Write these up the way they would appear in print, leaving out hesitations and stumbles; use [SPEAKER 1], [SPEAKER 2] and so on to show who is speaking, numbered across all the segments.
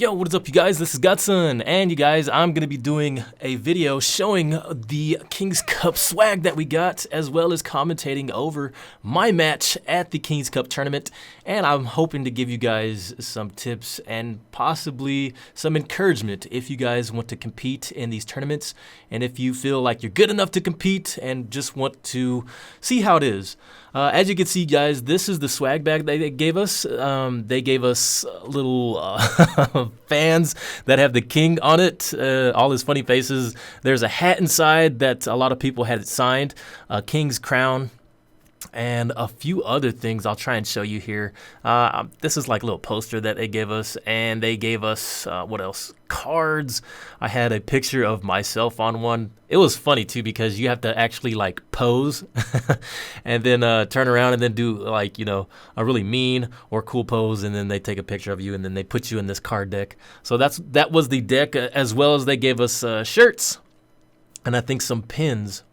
[SPEAKER 1] Yo, what is up you guys? This is Godson, and you guys, I'm going to be doing a video showing the King's Cup swag that we got, as well as commentating over my match at the King's Cup tournament, and I'm hoping to give you guys some tips and possibly some encouragement if you guys want to compete in these tournaments, and if you feel like you're good enough to compete and just want to see how it is. As you can see, guys, this is the swag bag they gave us. They gave us little fans that have the king on it, all his funny faces. There's a hat inside that a lot of people had it signed, a king's crown, and a few other things I'll try and show you here. This is like a little poster that they gave us, and they gave us, what else? Cards. I had a picture of myself on one. It was funny too because you have to actually like pose and then turn around and then do like, you know, a really mean or cool pose, and then they take a picture of you and then they put you in this card deck. So that was the deck, as well as they gave us shirts and I think some pins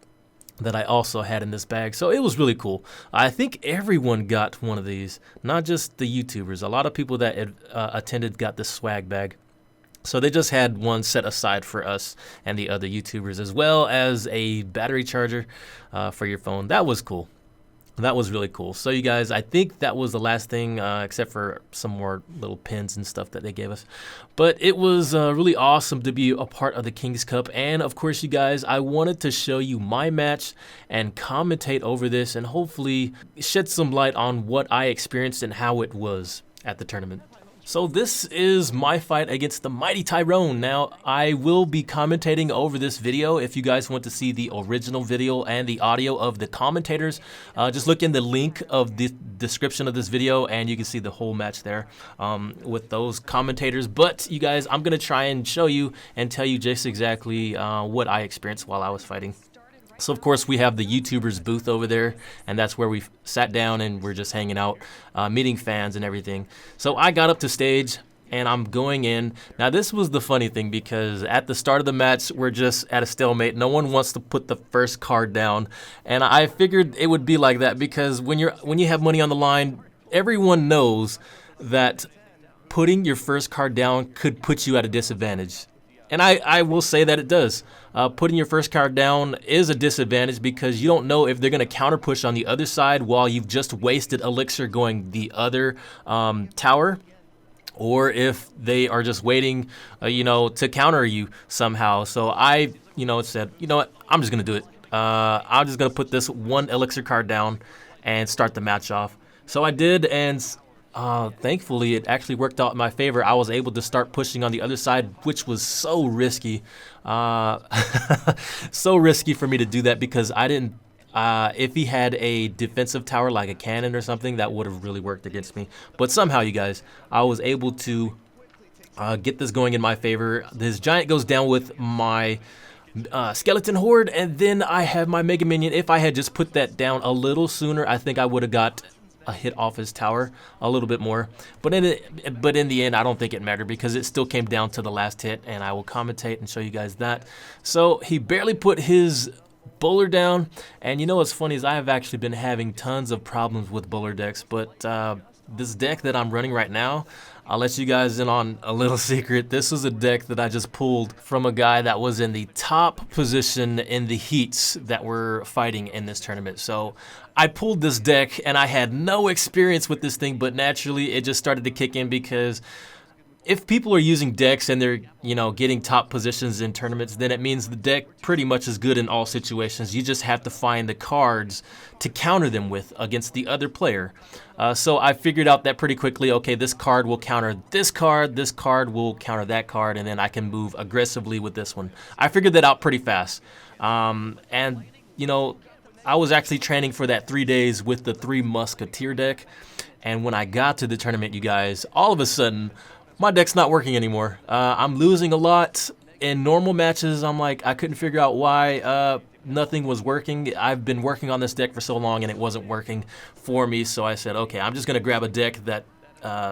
[SPEAKER 1] that I also had in this bag. So it was really cool. I think everyone got one of these, not just the YouTubers. A lot of people that had, attended got this swag bag. So they just had one set aside for us and the other YouTubers, as well as a battery charger for your phone. That was cool. That was really cool. So you guys, I think that was the last thing, except for some more little pins and stuff that they gave us. But it was really awesome to be a part of the King's Cup. And of course, you guys, I wanted to show you my match and commentate over this and hopefully shed some light on what I experienced and how it was at the tournament. So this is my fight against the Mighty Tyrone. Now, I will be commentating over this video. If you guys want to see the original video and the audio of the commentators, just look in the link of the description of this video and you can see the whole match there with those commentators. But you guys, I'm going to try and show you and tell you just exactly what I experienced while I was fighting. So of course we have the YouTubers booth over there, and that's where we sat down and we're just hanging out, meeting fans and everything. So I got up to stage and I'm going in. Now this was the funny thing because at the start of the match we're just at a stalemate. No one wants to put the first card down, and I figured it would be like that because when you have money on the line, everyone knows that putting your first card down could put you at a disadvantage. And I will say that it does. Putting your first card down is a disadvantage because you don't know if they're going to counter push on the other side while you've just wasted elixir going the other tower, or if they are just waiting, you know, to counter you somehow. So I, you know, said, you know what, I'm just going to do it. I'm just going to put this one elixir card down and start the match off. So I did, and thankfully, it actually worked out in my favor. I was able to start pushing on the other side, which was so risky. So risky for me to do that because I didn't, if he had a defensive tower like a cannon or something, that would have really worked against me. But somehow, you guys, I was able to get this going in my favor. This giant goes down with my skeleton horde, and then I have my mega minion. If I had just put that down a little sooner, I think I would have got a hit off his tower a little bit more, but in the end I don't think it mattered because it still came down to the last hit, and I will commentate and show you guys that. So he barely put his bowler down, and you know what's funny is I have actually been having tons of problems with bowler decks, but this deck that I'm running right now, I'll let you guys in on a little secret. This is a deck that I just pulled from a guy that was in the top position in the heats that were fighting in this tournament. So I pulled this deck and I had no experience with this thing, but naturally it just started to kick in because if people are using decks and they're, you know, getting top positions in tournaments, then it means the deck pretty much is good in all situations. You just have to find the cards to counter them with against the other player. So I figured out that pretty quickly. Okay, this card will counter this card will counter that card, and then I can move aggressively with this one. I figured that out pretty fast. And, you know, I was actually training for that 3 days with the 3 Musketeer deck. And when I got to the tournament, you guys, all of a sudden, my deck's not working anymore. I'm losing a lot. In normal matches, I'm like, I couldn't figure out why nothing was working. I've been working on this deck for so long and it wasn't working for me. So I said, okay, I'm just going to grab a deck that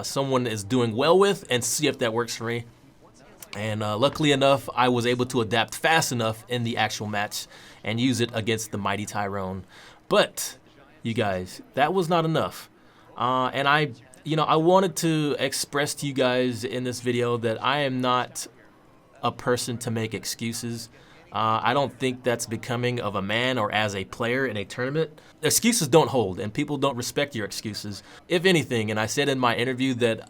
[SPEAKER 1] someone is doing well with and see if that works for me. And luckily enough, I was able to adapt fast enough in the actual match and use it against the Mighty Tyrone. But, you guys, that was not enough. And I you know, I wanted to express to you guys in this video that I am not a person to make excuses. I don't think that's becoming of a man or as a player in a tournament. Excuses don't hold, and people don't respect your excuses. If anything, and I said in my interview that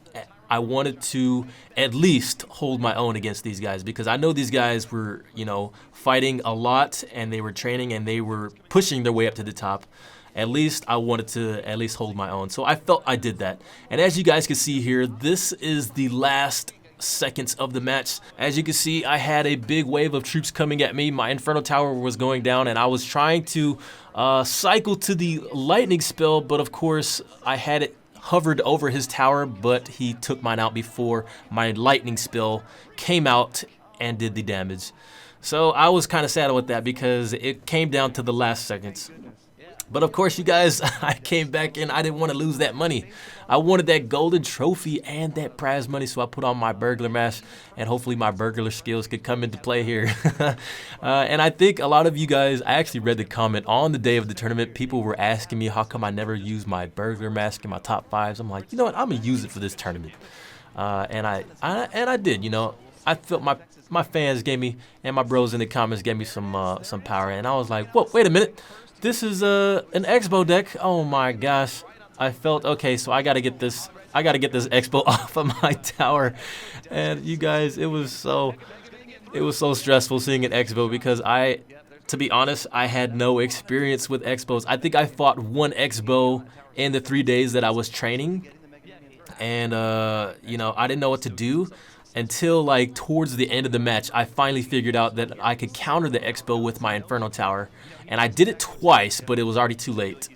[SPEAKER 1] I wanted to at least hold my own against these guys, because I know these guys were, you know, fighting a lot, and they were training, and they were pushing their way up to the top. At least I wanted to at least hold my own. So I felt I did that. And as you guys can see here, this is the last seconds of the match. As you can see, I had a big wave of troops coming at me. My Inferno Tower was going down, and I was trying to cycle to the lightning spell, but of course I had it hovered over his tower, but he took mine out before my lightning spell came out and did the damage. So I was kind of sad with that because it came down to the last seconds. But of course, you guys, I came back in. I didn't want to lose that money. I wanted that golden trophy and that prize money, so I put on my burglar mask, and hopefully my burglar skills could come into play here. And I think a lot of you guys, I actually read the comment on the day of the tournament. People were asking me how come I never used my burglar mask in my top fives. I'm like, you know what? I'm gonna use it for this tournament. And I did. You know, I felt my fans gave me, and my bros in the comments gave me some power, and I was like, whoa, wait a minute. This is an Expo deck. Oh my gosh. I felt okay, so I gotta get this Expo off of my tower. And you guys, it was so stressful seeing an Expo because to be honest, I had no experience with Expos. I think I fought one Expo in the 3 days that I was training. And you know, I didn't know what to do until like towards the end of the match. I finally figured out that I could counter the Expo with my Inferno Tower, and I did it twice, but it was already too late.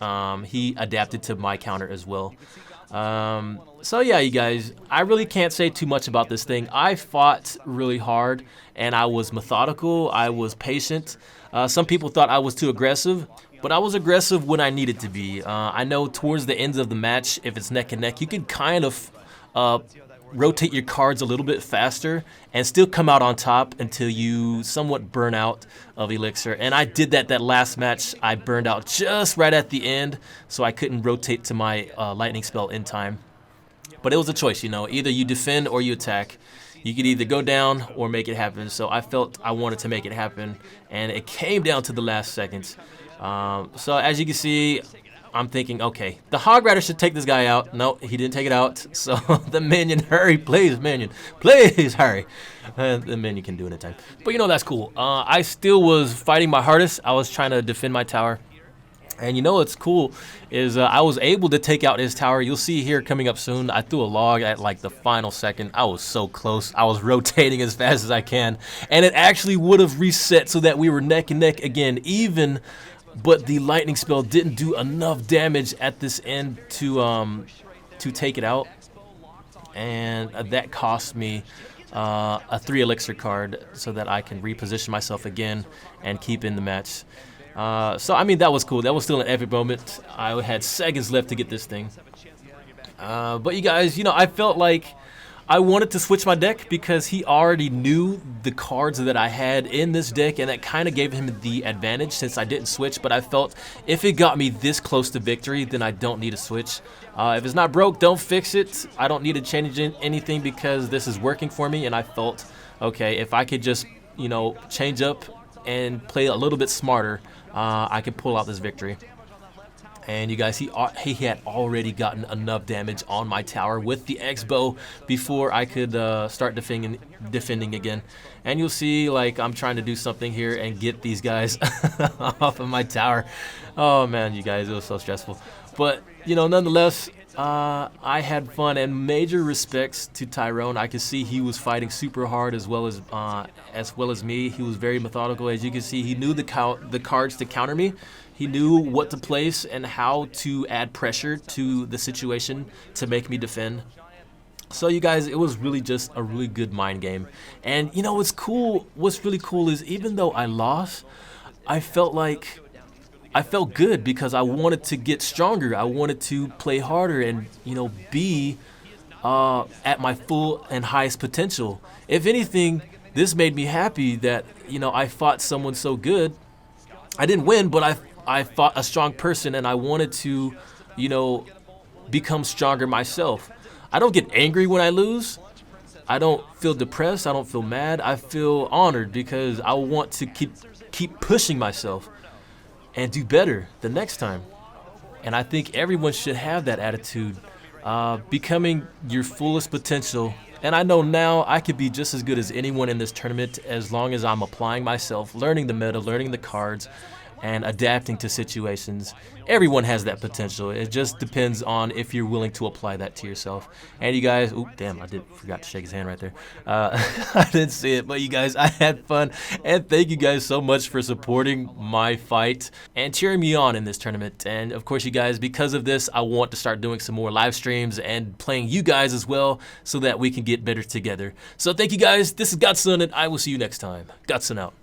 [SPEAKER 1] He adapted to my counter as well. So yeah, you guys, I really can't say too much about this thing. I fought really hard, and I was methodical. I was patient. Some people thought I was too aggressive, but I was aggressive when I needed to be. I know towards the ends of the match, if it's neck and neck, you can kind of rotate your cards a little bit faster and still come out on top until you somewhat burn out of elixir. And I did that last match. I burned out just right at the end, so I couldn't rotate to my lightning spell in time. But it was a choice, you know, either you defend or you attack. You could either go down or make it happen. So I felt I wanted to make it happen, and it came down to the last seconds. So as you can see, I'm thinking, okay, the Hog Rider should take this guy out. No, he didn't take it out. So the minion, hurry, please, minion. Please, hurry. The minion can do it in time. But you know, that's cool. I still was fighting my hardest. I was trying to defend my tower. And you know what's cool is I was able to take out his tower. You'll see here coming up soon. I threw a log at like the final second. I was so close. I was rotating as fast as I can. And it actually would have reset so that we were neck and neck again, even. But the lightning spell didn't do enough damage at this end to take it out, and that cost me a 3 elixir card so that I can reposition myself again and keep in the match. So I mean, that was cool. That was still an epic moment. I had seconds left to get this thing. But you guys, you know, I felt like I wanted to switch my deck because he already knew the cards that I had in this deck, and that kind of gave him the advantage since I didn't switch. But I felt if it got me this close to victory, then I don't need to switch. If it's not broke, don't fix it. I don't need to change anything because this is working for me, and I felt, okay, if I could just, you know, change up and play a little bit smarter, I could pull out this victory. And you guys, he had already gotten enough damage on my tower with the X-Bow before I could start defending again. And you'll see, like, I'm trying to do something here and get these guys off of my tower. Oh man, you guys, it was so stressful. But, you know, nonetheless, I had fun, and major respects to Tyrone. I could see he was fighting super hard as well as me. He was very methodical. As you can see, he knew the cards to counter me. He knew what to place and how to add pressure to the situation to make me defend. So you guys, it was really just a really good mind game. And you know what's cool? What's really cool is even though I lost, I felt good because I wanted to get stronger. I wanted to play harder and, you know, be at my full and highest potential. If anything, this made me happy that, you know, I fought someone so good. I didn't win, but I fought a strong person, and I wanted to, you know, become stronger myself. I don't get angry when I lose. I don't feel depressed. I don't feel mad. I feel honored because I want to keep pushing myself and do better the next time. And I think everyone should have that attitude, becoming your fullest potential. And I know now I could be just as good as anyone in this tournament as long as I'm applying myself, learning the meta, learning the cards, and adapting to situations. Everyone has that potential. It just depends on if you're willing to apply that to yourself. And you guys, oop, damn, forgot to shake his hand right there. I didn't see it, but you guys, I had fun. And thank you guys so much for supporting my fight and cheering me on in this tournament. And of course, you guys, because of this, I want to start doing some more live streams and playing you guys as well so that we can get better together. So thank you guys. This is Godson, and I will see you next time. Godson out.